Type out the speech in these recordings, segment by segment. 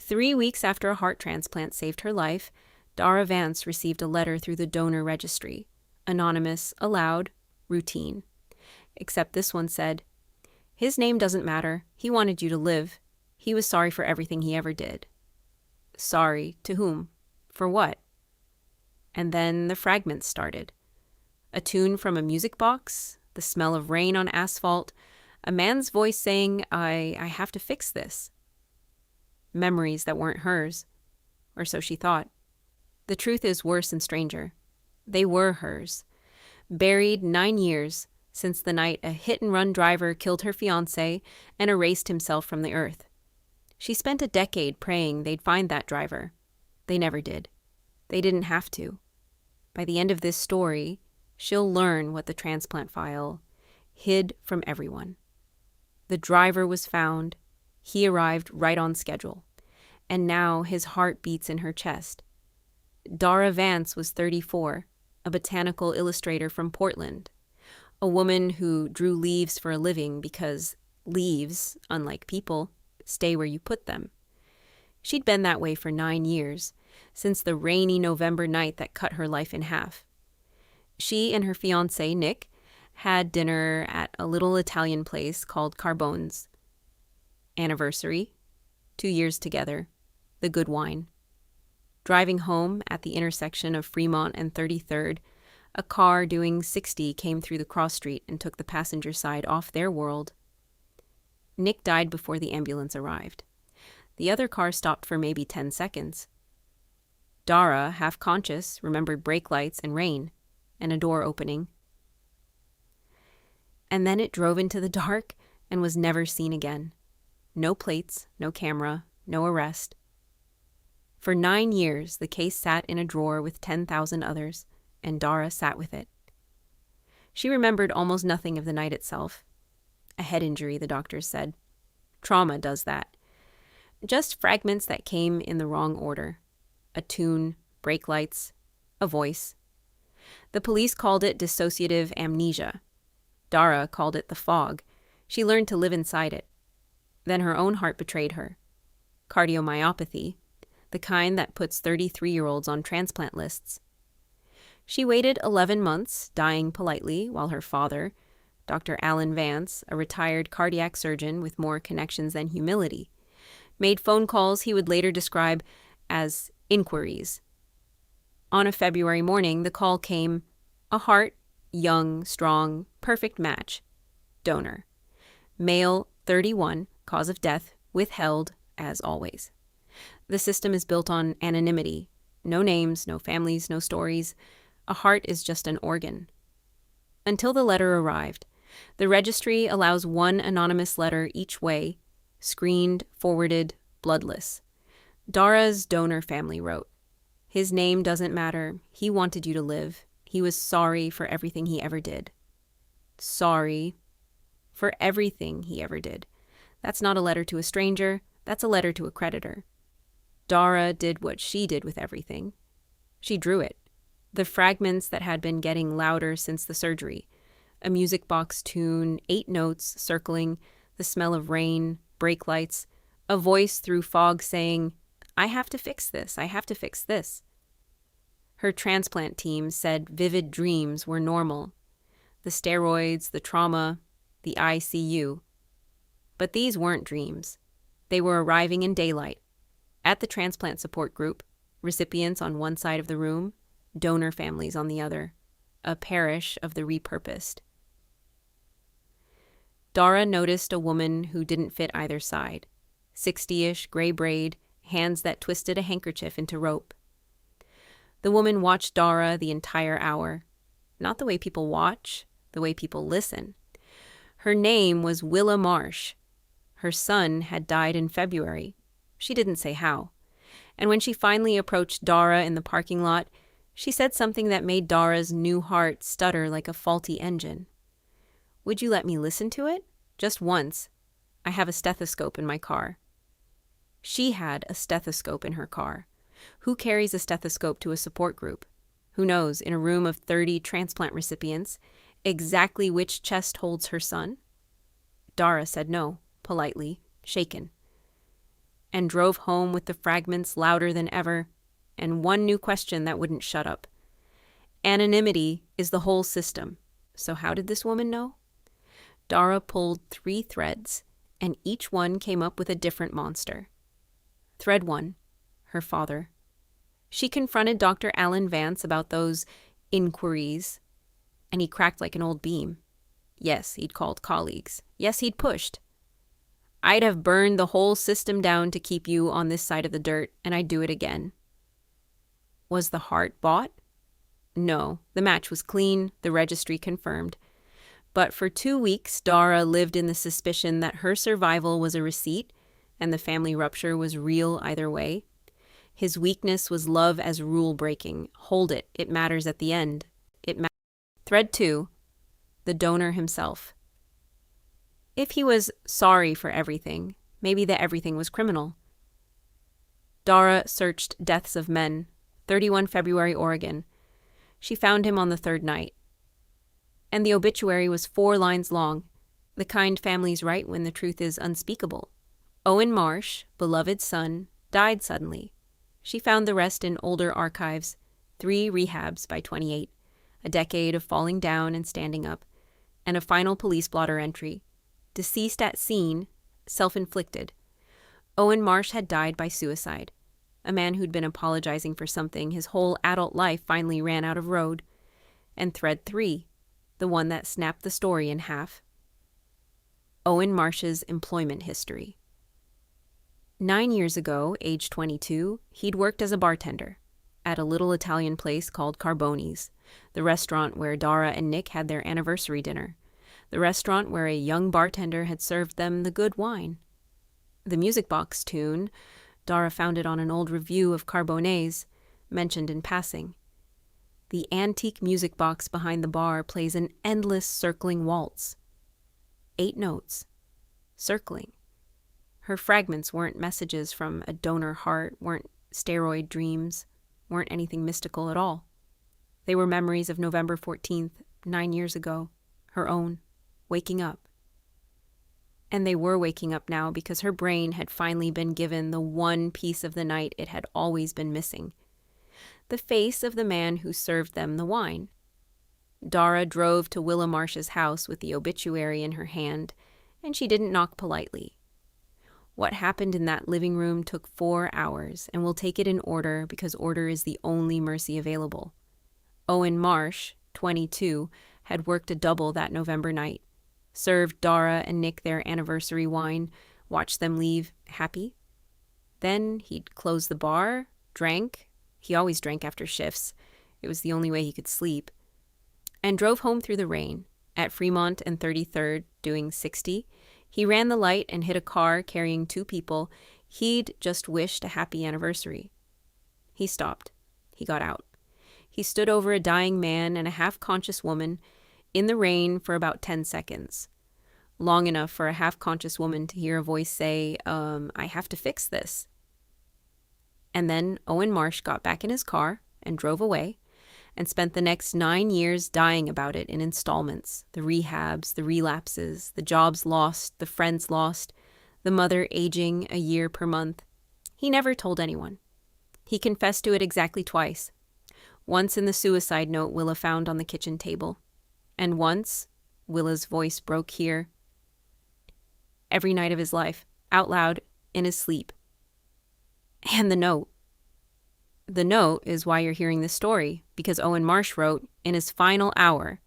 3 weeks after a heart transplant saved her life, Dara Vance received a letter through the donor registry. Anonymous, allowed, routine. Except this one said, "His name doesn't matter. He wanted you to live. He was sorry for everything he ever did." Sorry to whom? For what? And then the fragments started. A tune from a music box, the smell of rain on asphalt, a man's voice saying, I have to fix this. Memories that weren't hers, or so she thought. The truth is worse and stranger. They were hers. Buried 9 years since the night a hit-and-run driver killed her fiancé and erased himself from the earth. She spent a decade praying they'd find that driver. They never did. They didn't have to. By the end of this story, she'll learn what the transplant file hid from everyone. The driver was found. He arrived right on schedule. And now his heart beats in her chest. Dara Vance was 34, a botanical illustrator from Portland. A woman who drew leaves for a living because leaves, unlike people, stay where you put them. She'd been that way for 9 years, since the rainy November night that cut her life in half. She and her fiancé, Nick, had dinner at a little Italian place called Carbone's. Anniversary, 2 years together, the good wine. Driving home at the intersection of Fremont and 33rd, a car doing 60 came through the cross street and took the passenger side off their world. Nick died before the ambulance arrived. The other car stopped for maybe 10 seconds. Dara, half conscious, remembered brake lights and rain, and a door opening. And then it drove into the dark and was never seen again. No plates, no camera, no arrest. For 9 years, the case sat in a drawer with 10,000 others, and Dara sat with it. She remembered almost nothing of the night itself. A head injury, the doctors said. Trauma does that. Just fragments that came in the wrong order. A tune, brake lights, a voice. The police called it dissociative amnesia. Dara called it the fog. She learned to live inside it. Then her own heart betrayed her. Cardiomyopathy, the kind that puts 33-year-olds on transplant lists. She waited 11 months, dying politely, while her father, Dr. Alan Vance, a retired cardiac surgeon with more connections than humility, made phone calls he would later describe as inquiries. On a February morning, the call came, a heart, young, strong, perfect match. Donor. Male, 31, cause of death, withheld, as always. The system is built on anonymity. No names, no families, no stories. A heart is just an organ. Until the letter arrived. The registry allows one anonymous letter each way, screened, forwarded, bloodless. Dara's donor family wrote, "His name doesn't matter. He wanted you to live. He was sorry for everything he ever did." Sorry for everything he ever did. That's not a letter to a stranger. That's a letter to a creditor. Dara did what she did with everything. She drew it. The fragments that had been getting louder since the surgery. A music box tune, 8 notes circling, the smell of rain, brake lights, a voice through fog saying, "I have to fix this. I have to fix this." Her transplant team said vivid dreams were normal. The steroids, the trauma, the ICU. But these weren't dreams. They were arriving in daylight. At the transplant support group, recipients on one side of the room, donor families on the other. A parish of the repurposed. Dara noticed a woman who didn't fit either side. 60-ish, gray braid, hands that twisted a handkerchief into rope. The woman watched Dara the entire hour. Not the way people watch, the way people listen. Her name was Willa Marsh. Her son had died in February. She didn't say how. And when she finally approached Dara in the parking lot, she said something that made Dara's new heart stutter like a faulty engine. "Would you let me listen to it? Just once. I have a stethoscope in my car." She had a stethoscope in her car. Who carries a stethoscope to a support group? Who knows, in a room of 30 transplant recipients, exactly which chest holds her son? Dara said no, politely, shaken. and drove home with the fragments louder than ever, and one new question that wouldn't shut up. Anonymity is the whole system. So how did this woman know? Dara pulled 3 threads, and each one came up with a different monster. Thread 1, her father. She confronted Dr. Alan Vance about those inquiries, and he cracked like an old beam. Yes, he'd called colleagues. Yes, he'd pushed. I'd have burned the whole system down to keep you on this side of the dirt, and I'd do it again. Was the heart bought? No, the match was clean, the registry confirmed. But for 2 weeks, Dara lived in the suspicion that her survival was a receipt, and the family rupture was real either way. His weakness was love as rule-breaking. Hold it, it matters at the end. Thread 2, the donor himself. If he was sorry for everything, maybe that everything was criminal. Dara searched deaths of men, 31 February, Oregon. She found him on the 3rd night. And the obituary was 4 lines long, the kind families write when the truth is unspeakable. Owen Marsh, beloved son, died suddenly. She found the rest in older archives, 3 rehabs by 28, a decade of falling down and standing up, and a final police blotter entry. Deceased at scene, self-inflicted. Owen Marsh had died by suicide. A man who'd been apologizing for something his whole adult life finally ran out of road. And thread 3, the one that snapped the story in half. Owen Marsh's employment history. 9 years ago, age 22, he'd worked as a bartender at a little Italian place called Carboni's, the restaurant where Dara and Nick had their anniversary dinner, the restaurant where a young bartender had served them the good wine. The music box tune, Dara found it on an old review of Carbonese, mentioned in passing. The antique music box behind the bar plays an endless circling waltz. 8 notes. Circling. Her fragments weren't messages from a donor heart, weren't steroid dreams, weren't anything mystical at all. They were memories of November 14th, 9 years ago, her own, waking up. And they were waking up now because her brain had finally been given the one piece of the night it had always been missing. The face of the man who served them the wine. Dara drove to Willa Marsh's house with the obituary in her hand, and she didn't knock politely. What happened in that living room took 4 hours, and we'll take it in order because order is the only mercy available. Owen Marsh, 22, had worked a double that November night, served Dara and Nick their anniversary wine, watched them leave happy. Then he'd close the bar, drank. He always drank after shifts. It was the only way he could sleep. And drove home through the rain. At Fremont and 33rd, doing 60, he ran the light and hit a car carrying 2 people he'd just wished a happy anniversary. He stopped. He got out. He stood over a dying man and a half-conscious woman in the rain for about 10 seconds. Long enough for a half-conscious woman to hear a voice say, I have to fix this. And then Owen Marsh got back in his car and drove away and spent the next 9 years dying about it in installments, the rehabs, the relapses, the jobs lost, the friends lost, the mother aging a year per month. He never told anyone. He confessed to it exactly twice. Once in the suicide note Willa found on the kitchen table. And once, Willa's voice broke here. Every night of his life, out loud, in his sleep. And the note. The note is why you're hearing this story, because Owen Marsh wrote, in his final hour,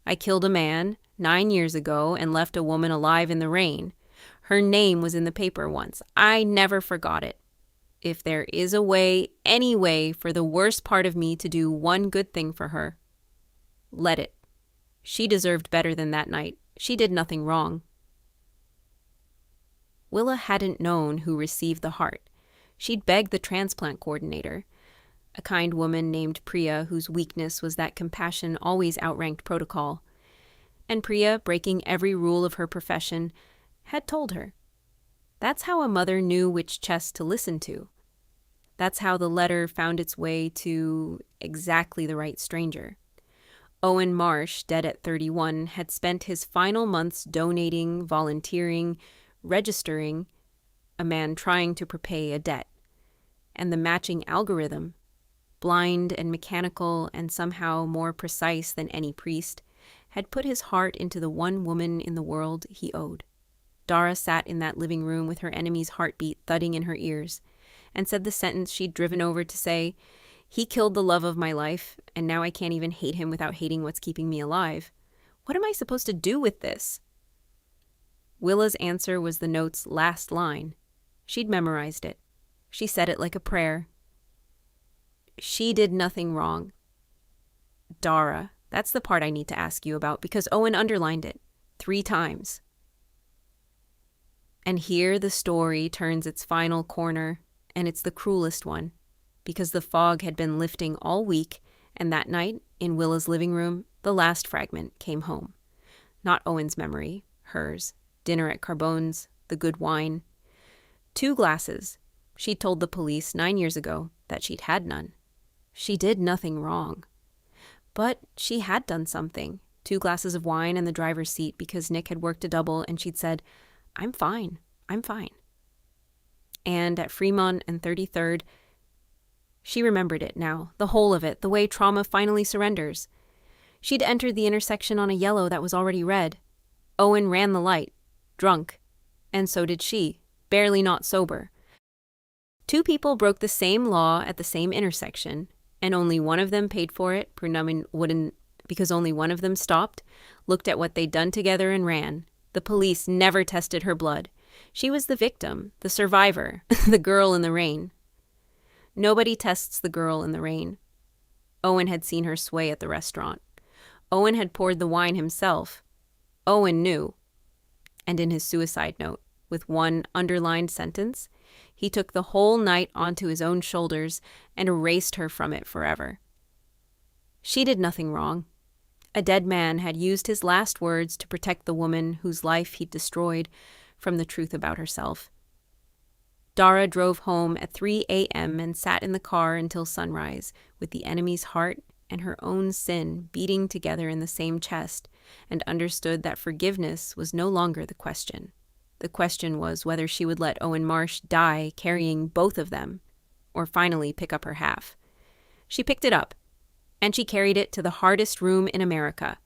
I killed a man 9 years ago and left a woman alive in the rain. Her name was in the paper once. I never forgot it. If there is a way, any way, for the worst part of me to do one good thing for her, let it. She deserved better than that night. She did nothing wrong. Willa hadn't known who received the heart. She'd begged the transplant coordinator, a kind woman named Priya whose weakness was that compassion always outranked protocol. And Priya, breaking every rule of her profession, had told her. That's how a mother knew which chest to listen to. That's how the letter found its way to exactly the right stranger. Owen Marsh, dead at 31, had spent his final months donating, volunteering, registering, a man trying to repay a debt. And the matching algorithm, blind and mechanical and somehow more precise than any priest, had put his heart into the one woman in the world he owed. Dara sat in that living room with her enemy's heartbeat thudding in her ears, and said the sentence she'd driven over to say, "He killed the love of my life, and now I can't even hate him without hating what's keeping me alive. What am I supposed to do with this?" Willa's answer was the note's last line. She'd memorized it. She said it like a prayer. She did nothing wrong. Dara, that's the part I need to ask you about, because Owen underlined it 3 times. And here the story turns its final corner, and it's the cruelest one, because the fog had been lifting all week, and that night, in Willa's living room, the last fragment came home. Not Owen's memory, hers, dinner at Carbone's, the good wine. 2 glasses. She'd told the police 9 years ago that she'd had none. She did nothing wrong. But she had done something. 2 glasses of wine in the driver's seat because Nick had worked a double, and she'd said, I'm fine. And at Fremont and 33rd, she remembered it now, the whole of it, the way trauma finally surrenders. She'd entered the intersection on a yellow that was already red. Owen ran the light, drunk, and so did she, barely not sober. 2 people broke the same law at the same intersection, and only one of them paid for it, because only one of them stopped, looked at what they'd done together and ran. The police never tested her blood. She was the victim, the survivor, the girl in the rain. Nobody tests the girl in the rain. Owen had seen her sway at the restaurant. Owen had poured the wine himself. Owen knew. And in his suicide note, with one underlined sentence, he took the whole night onto his own shoulders and erased her from it forever. She did nothing wrong. A dead man had used his last words to protect the woman whose life he'd destroyed from the truth about herself. Dara drove home at 3 a.m. and sat in the car until sunrise, with the enemy's heart and her own sin beating together in the same chest, and understood that forgiveness was no longer the question. The question was whether she would let Owen Marsh die carrying both of them, or finally pick up her half. She picked it up, and she carried it to the hardest room in America,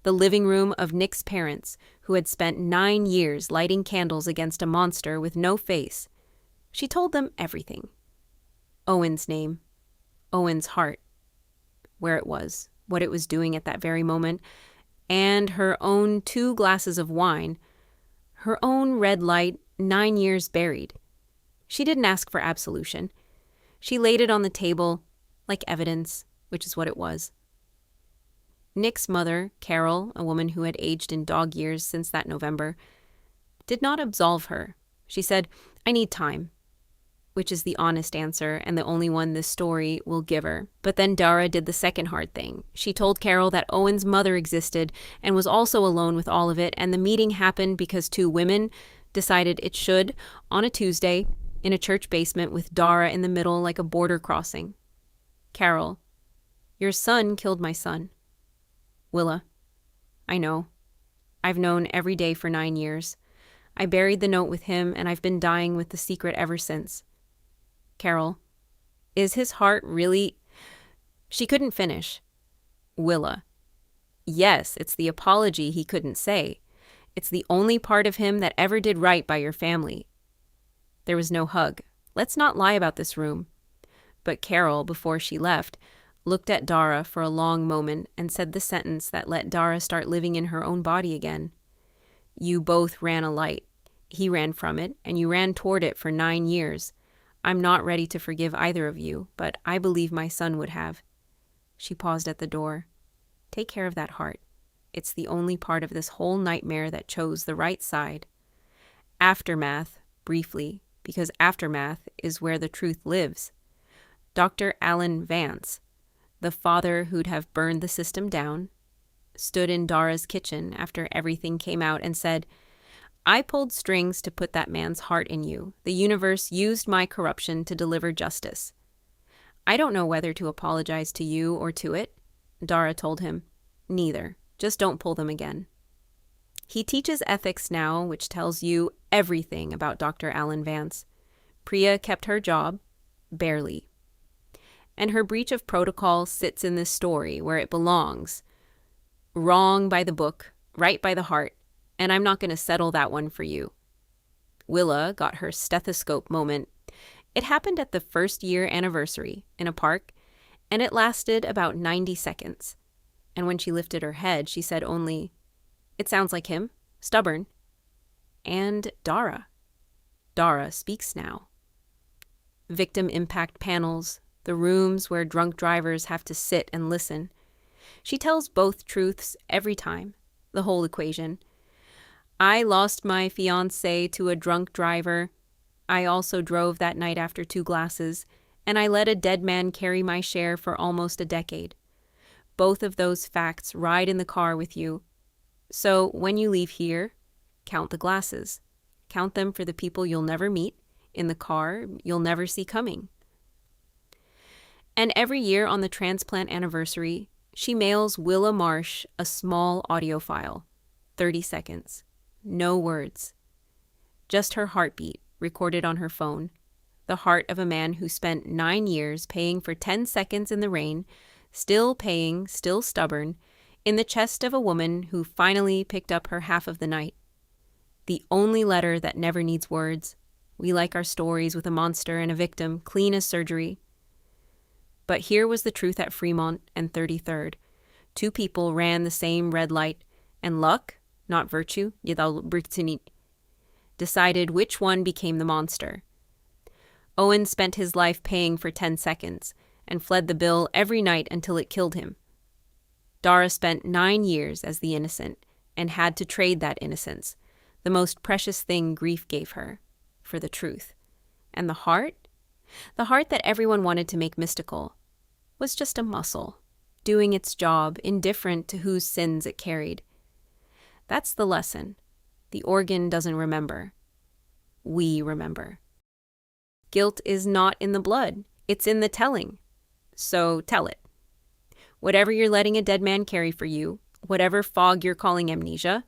the living room of Nick's parents, who had spent 9 years lighting candles against a monster with no face. She told them everything. Owen's name, Owen's heart, where it was, what it was doing at that very moment, and her own 2 glasses of wine, her own red light 9 years buried. She didn't ask for absolution. She laid it on the table like evidence, which is what it was. Nick's mother, Carol, a woman who had aged in dog years since that November, did not absolve her. She said, I need time, which is the honest answer and the only one this story will give her. But then Dara did the second hard thing. She told Carol that Owen's mother existed and was also alone with all of it, and the meeting happened because 2 women decided it should on a Tuesday in a church basement with Dara in the middle like a border crossing. Carol, your son killed my son. Willa, I know. I've known every day for 9 years. I buried the note with him, and I've been dying with the secret ever since. Carol, is his heart really... She couldn't finish. Willa, yes, it's the apology he couldn't say. It's the only part of him that ever did right by your family. There was no hug. Let's not lie about this room. But Carol, before she left, looked at Dara for a long moment and said the sentence that let Dara start living in her own body again. You both ran a light. He ran from it, and you ran toward it for 9 years. I'm not ready to forgive either of you, but I believe my son would have. She paused at the door. Take care of that heart. It's the only part of this whole nightmare that chose the right side. Aftermath, briefly, because aftermath is where the truth lives. Dr. Alan Vance, the father who'd have burned the system down, stood in Dara's kitchen after everything came out and said, I pulled strings to put that man's heart in you. The universe used my corruption to deliver justice. I don't know whether to apologize to you or to it. Dara told him, neither. Just don't pull them again. He teaches ethics now, which tells you everything about Dr. Alan Vance. Priya kept her job, barely. And her breach of protocol sits in this story where it belongs. Wrong by the book, right by the heart, and I'm not going to settle that one for you. Willa got her stethoscope moment. It happened at the first-year anniversary in a park, and it lasted about 90 seconds. And when she lifted her head, she said only, "It sounds like him, stubborn." And Dara. Dara speaks now. Victim impact panels, the rooms where drunk drivers have to sit and listen. She tells both truths every time, the whole equation. I lost my fiancé to a drunk driver. I also drove that night after 2 glasses, and I let a dead man carry my share for almost a decade. Both of those facts ride in the car with you. So when you leave here, count the glasses. Count them for the people you'll never meet, in the car you'll never see coming. And every year on the Transplant anniversary, she mails Willa Marsh a small audio file, 30 seconds. No words. Just her heartbeat, recorded on her phone. The heart of a man who spent 9 years paying for 10 seconds in the rain, still paying, still stubborn, in the chest of a woman who finally picked up her half of the night. The only letter that never needs words. We like our stories with a monster and a victim, clean as surgery. But here was the truth at Fremont and 33rd. 2 people ran the same red light, and luck, not virtue, decided which one became the monster. Owen spent his life paying for 10 seconds and fled the bill every night until it killed him. Dara spent 9 years as the innocent and had to trade that innocence, the most precious thing grief gave her, for the truth. And the heart that everyone wanted to make mystical, was just a muscle, doing its job, indifferent to whose sins it carried. That's the lesson. The organ doesn't remember. We remember. Guilt is not in the blood. It's in the telling. So tell it. Whatever you're letting a dead man carry for you, whatever fog you're calling amnesia,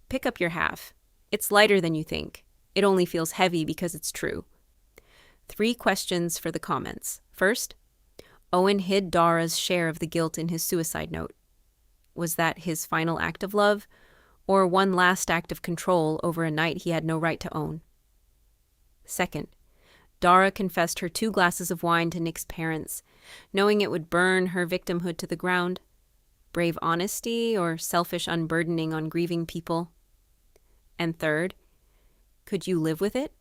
pick up your half. It's lighter than you think. It only feels heavy because it's true. 3 questions for the comments. First, Owen hid Dara's share of the guilt in his suicide note. Was that his final act of love, or one last act of control over a night he had no right to own? Second, Dara confessed her 2 glasses of wine to Nick's parents, knowing it would burn her victimhood to the ground. Brave honesty or selfish unburdening on grieving people? And third, could you live with it?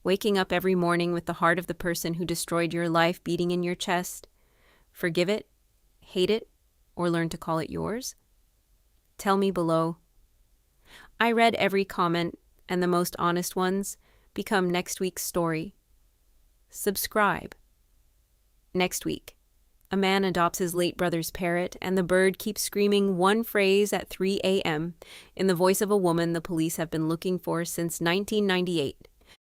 Waking up every morning with the heart of the person who destroyed your life beating in your chest? Forgive it, hate it, or learn to call it yours? Tell me below. I read every comment, and the most honest ones become next week's story. Subscribe. Next week, a man adopts his late brother's parrot, and the bird keeps screaming one phrase at 3 a.m. in the voice of a woman the police have been looking for since 1998.